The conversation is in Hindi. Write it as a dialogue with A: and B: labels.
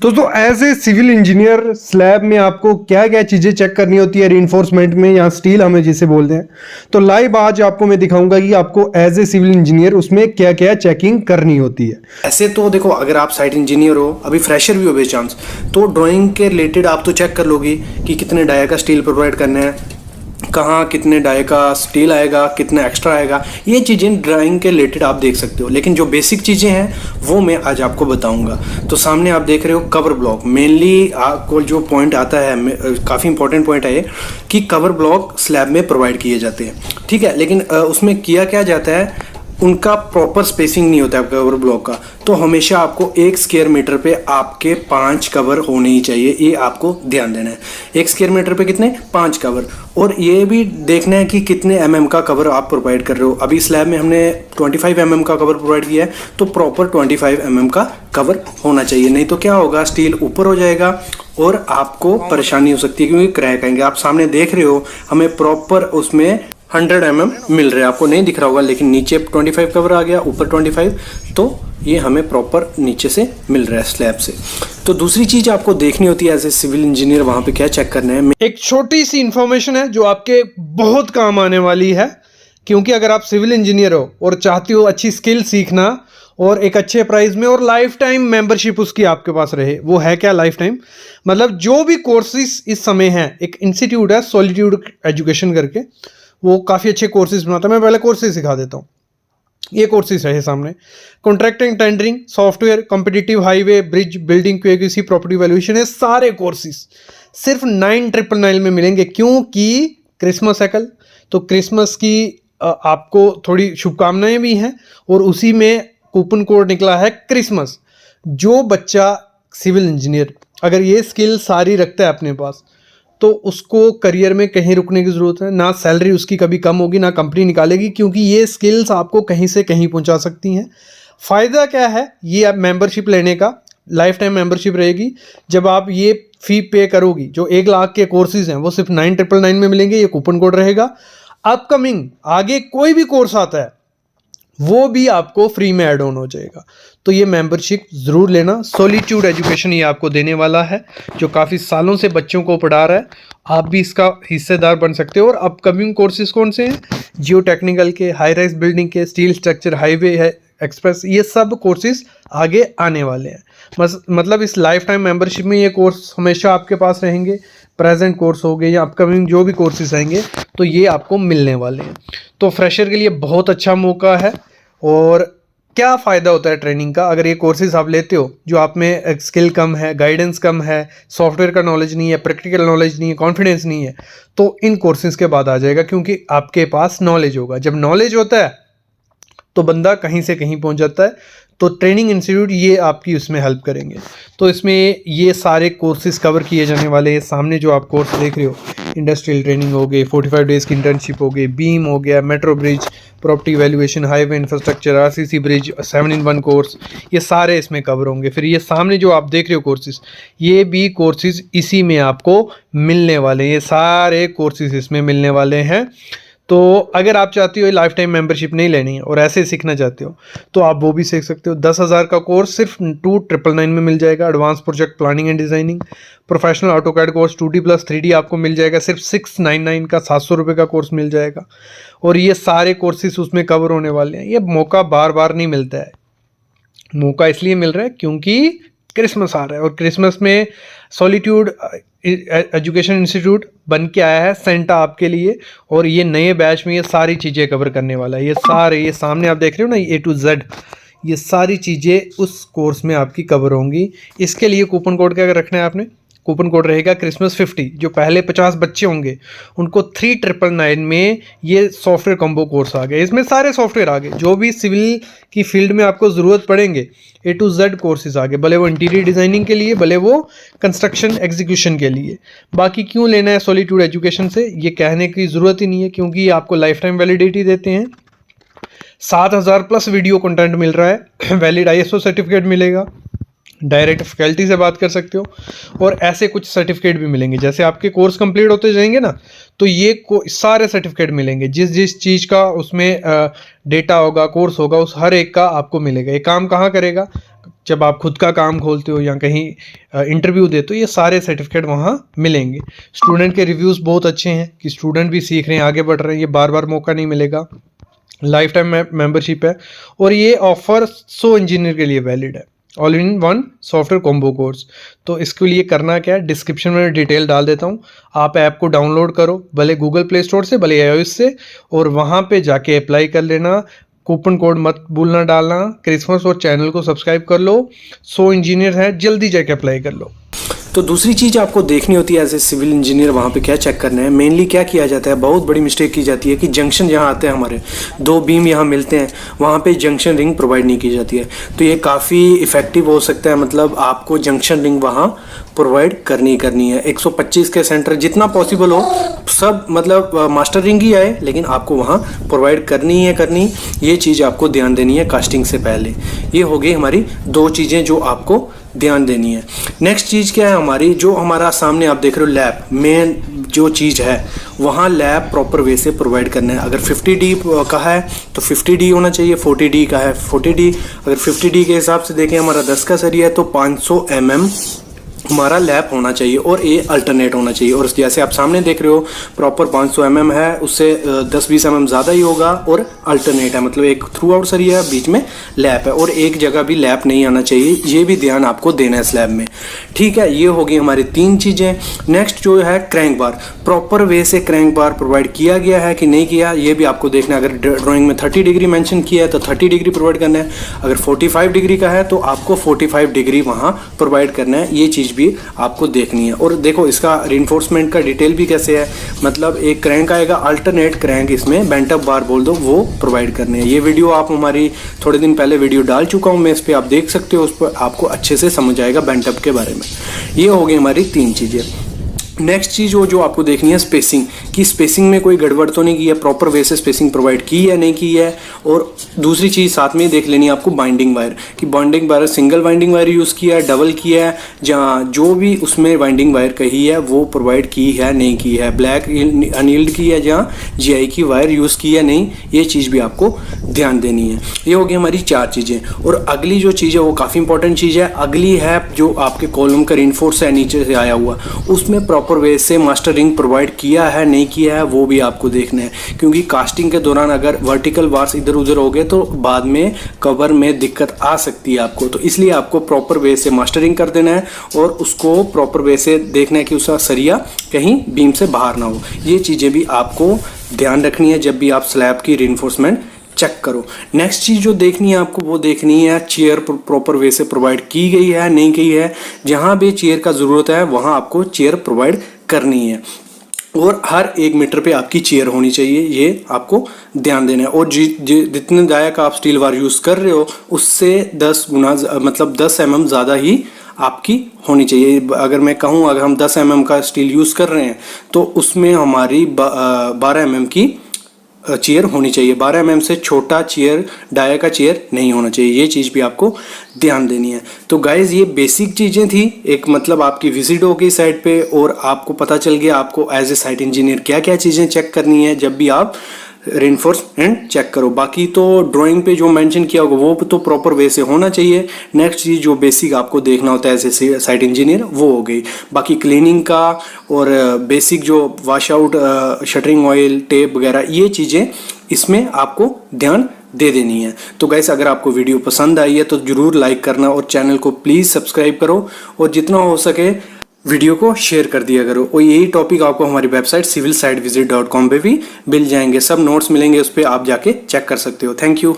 A: दोस्तों as a civil engineer slab में आपको क्या क्या चीज़ें चेक करनी होती है रीइंफोर्समेंट में या स्टील हमें जिसे बोलते हैं। तो लाइव आज आपको मैं दिखाऊंगा कि आपको एज ए सिविल इंजीनियर उसमें क्या क्या चेकिंग करनी होती है।
B: ऐसे तो देखो, अगर आप साइट इंजीनियर हो, अभी फ्रेशर भी हो बाई चांस, तो ड्राइंग के रिलेटेड आप तो चेक कर लोगे कि कितने डाया का स्टील प्रोवाइड करना है, कहाँ कितने डाई का स्टील आएगा, कितना एक्स्ट्रा आएगा। ये चीज़ें ड्राइंग के रिलेटेड आप देख सकते हो, लेकिन जो बेसिक चीज़ें हैं वो मैं आज आपको बताऊंगा। तो सामने आप देख रहे हो कवर ब्लॉक। मेनली आपको जो पॉइंट आता है, काफ़ी इंपॉर्टेंट पॉइंट है ये, कि कवर ब्लॉक स्लैब में प्रोवाइड किए जाते हैं, ठीक है। लेकिन उसमें किया क्या जाता है, उनका प्रॉपर स्पेसिंग नहीं होता है कवर ब्लॉक का। तो हमेशा आपको 1 स्क्वायर मीटर पे आपके 5 कवर होने ही चाहिए, ये आपको ध्यान देना है। 1 स्क्वायर मीटर पे कितने, 5 कवर। और ये भी देखना है कि कितने mm का कवर आप प्रोवाइड कर रहे हो। अभी स्लैब में हमने 25 mm का कवर प्रोवाइड किया है, तो प्रॉपर 25 mm का कवर होना चाहिए। नहीं तो क्या होगा, स्टील ऊपर हो जाएगा और आपको परेशानी हो सकती है, क्योंकि क्रैक आएंगे। आप सामने देख रहे हो, हमें प्रॉपर उसमें 100 mm मिल रहा है, आपको नहीं दिख रहा होगा, लेकिन नीचे 25 कवर आ गया, ऊपर 25, तो ये हमें प्रॉपर नीचे से मिल रहा है स्लैब से। तो दूसरी चीज आपको देखनी होती है एज ए सिविल इंजीनियर, वहां पे क्या चेक करना है।
A: एक छोटी सी इंफॉर्मेशन है जो आपके बहुत काम आने वाली है, क्योंकि अगर आप सिविल इंजीनियर हो और चाहते हो अच्छी स्किल सीखना और एक अच्छे प्राइस में और लाइफ टाइम मेंबरशिप उसकी आपके पास रहे, वो है क्या लाइफ टाइम, मतलब जो भी कोर्सेज इस समय हैं, एक इंस्टीट्यूट है सॉलिट्यूड एजुकेशन करके, वो काफ़ी अच्छे कोर्सेज बनाता है। मैं पहले कोर्सेज सिखा देता हूँ। ये कोर्सेज है सामने, contracting, tendering, software, competitive highway, bridge building, QAQC, property valuation, है सारे कोर्सेज सिर्फ 9999 में मिलेंगे, क्योंकि क्रिसमस है कल। तो क्रिसमस की आपको थोड़ी शुभकामनाएं भी हैं, और उसी में कूपन कोड निकला है क्रिसमस। जो बच्चा सिविल इंजीनियर अगर ये स्किल सारी रखता है अपने पास, तो उसको करियर में कहीं रुकने की ज़रूरत है ना, सैलरी उसकी कभी कम होगी ना कंपनी निकालेगी, क्योंकि ये स्किल्स आपको कहीं से कहीं पहुंचा सकती हैं। फ़ायदा क्या है, ये आप मेंबरशिप लेने का, लाइफ टाइम मेंबरशिप रहेगी। जब आप ये फ़ी पे करोगी, जो 1 लाख के कोर्सेज हैं वो सिर्फ 9999 में मिलेंगे, ये कूपन कोड रहेगा। अपकमिंग आगे कोई भी कोर्स आता है वो भी आपको फ्री में ऐड ऑन हो जाएगा। तो ये मेंबरशिप ज़रूर लेना। सॉलिट्यूड एजुकेशन ये आपको देने वाला है, जो काफ़ी सालों से बच्चों को पढ़ा रहा है। आप भी इसका हिस्सेदार बन सकते हो। और अपकमिंग कोर्सेज कौन से हैं, जियो टेक्निकल के, हाई राइज बिल्डिंग के, स्टील स्ट्रक्चर, हाईवे है, एक्सप्रेस, ये सब कोर्सेज आगे आने वाले हैं। मतलब इस लाइफ टाइम मेंबरशिप में ये कोर्स हमेशा आपके पास रहेंगे। प्रेजेंट कोर्स हो गए या अपकमिंग जो भी कोर्सेज आएंगे, तो ये आपको मिलने वाले हैं। तो फ्रेशर के लिए बहुत अच्छा मौका है। और क्या फ़ायदा होता है ट्रेनिंग का, अगर ये कोर्सेज आप लेते हो, जो आप में स्किल कम है, गाइडेंस कम है, सॉफ्टवेयर का नॉलेज नहीं है, प्रैक्टिकल नॉलेज नहीं है, कॉन्फिडेंस नहीं है, तो इन कोर्सेज के बाद आ जाएगा, क्योंकि आपके पास नॉलेज होगा। जब नॉलेज होता है तो बंदा कहीं से कहीं पहुंच जाता है। तो ट्रेनिंग इंस्टीट्यूट ये आपकी उसमें हेल्प करेंगे। तो इसमें ये सारे कोर्सेज कवर किए जाने वाले हैं। सामने जो आप कोर्स देख रहे हो, इंडस्ट्रियल ट्रेनिंग हो गई, 45 डेज़ की इंटर्नशिप हो गई, बीम हो गया, metro bridge, property valuation, highway infrastructure, RCC bridge, 7-in-1 course, ये सारे इसमें कवर होंगे। फिर ये सामने जो आप देख रहे हो कोर्सेज, ये भी कोर्सेज इसी में आपको मिलने वाले हैं। ये सारे कोर्सेज इसमें मिलने वाले हैं। तो अगर आप चाहते हो लाइफ टाइम मेंबरशिप नहीं लेनी है और ऐसे सीखना चाहते हो, तो आप वो भी सीख सकते हो। 10,000 का कोर्स सिर्फ 2999 में मिल जाएगा। Advance project planning and designing, professional AutoCAD course 2D+3D आपको मिल जाएगा सिर्फ 699 का, 700 रुपये का कोर्स मिल जाएगा। और ये सारे कोर्सेज उसमें कवर होने वाले हैं। ये मौका बार बार नहीं मिलता है, मौका इसलिए मिल रहा है क्योंकि क्रिसमस आ रहा है। और क्रिसमस में सॉलिट्यूड एजुकेशन इंस्टीट्यूट बन के आया है सेंटा आपके लिए, और ये नए बैच में ये सारी चीज़ें कवर करने वाला है। ये सारे, ये सामने आप देख रहे हो ना, A to Z, ये सारी चीज़ें उस कोर्स में आपकी कवर होंगी। इसके लिए कूपन कोड क्या रखना है आपने, कूपन कोड रहेगा क्रिसमस 50। जो पहले 50 बच्चे होंगे उनको 3999 में ये सॉफ्टवेयर कॉम्बो कोर्स आ गए। इसमें सारे सॉफ्टवेयर आ गए जो भी सिविल की फील्ड में आपको ज़रूरत पड़ेंगे, A to Z कोर्सेज आ गए, भले वो इंटीरियर डिज़ाइनिंग के लिए, भले वो कंस्ट्रक्शन एग्जीक्यूशन के लिए। बाकी क्यों लेना है सॉलिट्यूड एजुकेशन से, ये कहने की ज़रूरत ही नहीं है, क्योंकि ये आपको लाइफ टाइम वैलिडिटी देते हैं। 7,000+ वीडियो कंटेंट मिल रहा है, वैलिड ISO सर्टिफिकेट मिलेगा, डायरेक्ट फैकल्टी से बात कर सकते हो, और ऐसे कुछ सर्टिफिकेट भी मिलेंगे। जैसे आपके कोर्स कंप्लीट होते जाएंगे ना, तो ये सारे सर्टिफिकेट मिलेंगे, जिस जिस चीज़ का उसमें डेटा होगा, कोर्स होगा, उस हर एक का आपको मिलेगा। ये काम कहाँ करेगा, जब आप खुद का काम खोलते हो या कहीं इंटरव्यू देते हो, ये सारे सर्टिफिकेट वहाँ मिलेंगे। स्टूडेंट के रिव्यूज़ बहुत अच्छे हैं कि स्टूडेंट भी सीख रहे हैं, आगे बढ़ रहे हैं, ये बार बार मौका नहीं मिलेगा। लाइफ टाइम मेंबरशिप है और ये ऑफर 100 इंजीनियर के लिए वैलिड है, all in one software combo course. तो इसके लिए करना क्या है, डिस्क्रिप्शन में डिटेल डाल देता हूँ, आप ऐप को डाउनलोड करो, भले गूगल प्ले स्टोर से भले iOS से, और वहाँ पे जाके अप्लाई कर लेना। कूपन कोड मत भूलना डालना क्रिसमस, और चैनल को सब्सक्राइब कर लो। 100 इंजीनियर हैं, जल्दी जाके अप्लाई कर लो।
B: तो दूसरी चीज़ आपको देखनी होती है एज ए सिविल इंजीनियर, वहाँ पे क्या चेक करना है। मेनली क्या किया जाता है, बहुत बड़ी मिस्टेक की जाती है कि जंक्शन जहाँ आते हैं हमारे, 2 बीम यहाँ मिलते हैं, वहाँ पे जंक्शन रिंग प्रोवाइड नहीं की जाती है। तो ये काफ़ी इफेक्टिव हो सकता है, मतलब आपको जंक्शन रिंग वहाँ प्रोवाइड करनी है। 125 के सेंटर जितना पॉसिबल हो सब, मतलब मास्टर रिंग ही आए, लेकिन आपको वहाँ प्रोवाइड करनी ये चीज़ आपको ध्यान देनी है कास्टिंग से पहले। ये हो गई हमारी 2 चीज़ें जो आपको ध्यान देनी है। नेक्स्ट चीज़ क्या है हमारी, जो हमारा सामने आप देख रहे हो लैब, मेन जो चीज़ है वहाँ लैब प्रॉपर वे से प्रोवाइड करना है। अगर 50D का है तो 50D होना चाहिए, 40D का है 40D। अगर 50D के हिसाब से देखें, हमारा 10 का सरिया है तो 500 mm हमारा लैप होना चाहिए और ये अल्टरनेट होना चाहिए। और जैसे आप सामने देख रहे हो प्रॉपर 500 mm है, उससे 10-20 mm ज़्यादा ही होगा, और अल्टरनेट है, मतलब एक थ्रू आउट सरिया है, बीच में लैप है, और एक जगह भी लैप नहीं आना चाहिए। ये भी ध्यान आपको देना है स्लैब में, ठीक है। ये होगी हमारी 3 चीज़ें। नेक्स्ट जो है क्रैंक बार, प्रॉपर वे से क्रैंक बार प्रोवाइड किया गया है कि नहीं किया, ये भी आपको देखना है। अगर ड्राइंग में 30 डिग्री मेंशन किया है तो 30 डिग्री प्रोवाइड करना है। अगर 45 डिग्री का है तो आपको 45 डिग्री वहाँ प्रोवाइड करना है। ये चीज़ भी आपको देखनी है। और देखो इसका रिइंफोर्समेंट का डिटेल भी कैसे है, मतलब एक क्रैंक आएगा, अल्टरनेट क्रैंक, इसमें बेंट अप बार बोल दो, वो प्रोवाइड करने हैं। ये वीडियो आप हमारी थोड़े दिन पहले वीडियो डाल चुका हूँ मैं, इस पर आप देख सकते हो, उस पर आपको अच्छे से समझ आएगा बेंट अप के बारे में। ये हो गई हमारी 3 चीज़ें। नेक्स्ट चीज़ जो आपको देखनी है स्पेसिंग, कि स्पेसिंग में कोई गड़बड़ तो नहीं की है, प्रॉपर वे से स्पेसिंग प्रोवाइड की है नहीं की है। और दूसरी चीज़ साथ में देख लेनी है आपको बाइंडिंग वायर, कि binding wire single binding wire use किया है, डबल किया है, जहाँ जो भी उसमें बाइंडिंग वायर कही है वो प्रोवाइड की है नहीं की है, ब्लैक अनयील्ड की है, जहाँ GI की वायर यूज़ की है नहीं, ये चीज़ भी आपको ध्यान देनी है। ये होगी हमारी 4 चीज़ें। और अगली जो चीज़ है वो काफ़ी इंपॉर्टेंट चीज़ है, अगली है जो आपके कॉलम का रिइंफोर्स है नीचे से आया हुआ, उसमें प्रॉपर वे से मास्टर रिंग प्रोवाइड किया है नहीं किया है, वो भी आपको देखना है। क्योंकि कास्टिंग के दौरान अगर वर्टिकल बार्स इधर उधर हो गए तो बाद में कवर में दिक्कत आ सकती है आपको, तो इसलिए आपको प्रॉपर वे से मास्टरिंग कर देना है और उसको प्रॉपर वे से देखना है कि उसका सरिया कहीं बीम से बाहर ना हो। ये चीज़ें भी आपको ध्यान रखनी है जब भी आप स्लैब की रिइंफोर्समेंट चेक करो। नेक्स्ट चीज़ जो देखनी है आपको वो देखनी है चेयर प्रॉपर वे से प्रोवाइड की गई है नहीं की है। जहाँ भी चेयर का ज़रूरत है वहाँ आपको चेयर प्रोवाइड करनी है, और हर 1 मीटर पे आपकी चेयर होनी चाहिए, ये आपको ध्यान देना है। और जितने डाया का आप स्टील वार यूज़ कर रहे हो उससे 10 गुना, मतलब 10 mm ज़्यादा ही आपकी होनी चाहिए। अगर मैं कहूँ अगर हम 10 mm का स्टील यूज़ कर रहे हैं तो उसमें हमारी 12 mm की चेयर होनी चाहिए। 12 mm से छोटा चेयर, डाया का चेयर नहीं होना चाहिए। ये चीज़ भी आपको ध्यान देनी है। तो गाइज ये बेसिक चीज़ें थी, एक मतलब आपकी विजिट हो गई साइट पे और आपको पता चल गया आपको एज ए साइट इंजीनियर क्या क्या चीज़ें चेक करनी है जब भी आप रिइंफोर्समेंट चेक करो। बाकी तो ड्राइंग पे जो मेंशन किया होगा वो तो प्रॉपर वे से होना चाहिए। नेक्स्ट चीज़ जो बेसिक आपको देखना होता है एज ए साइट इंजीनियर वो हो गई। बाकी क्लीनिंग का और बेसिक जो wash out, shuttering oil, tape वगैरह ये चीज़ें इसमें आपको ध्यान दे देनी है। तो गाइस अगर आपको वीडियो पसंद आई है तो ज़रूर लाइक करना और चैनल को प्लीज़ सब्सक्राइब करो और जितना हो सके वीडियो को शेयर कर दिया करो। और यही टॉपिक आपको हमारी वेबसाइट civilsitevisit.com पे भी मिल जाएंगे, सब नोट्स मिलेंगे, उस पर आप जाके चेक कर सकते हो। Thank you.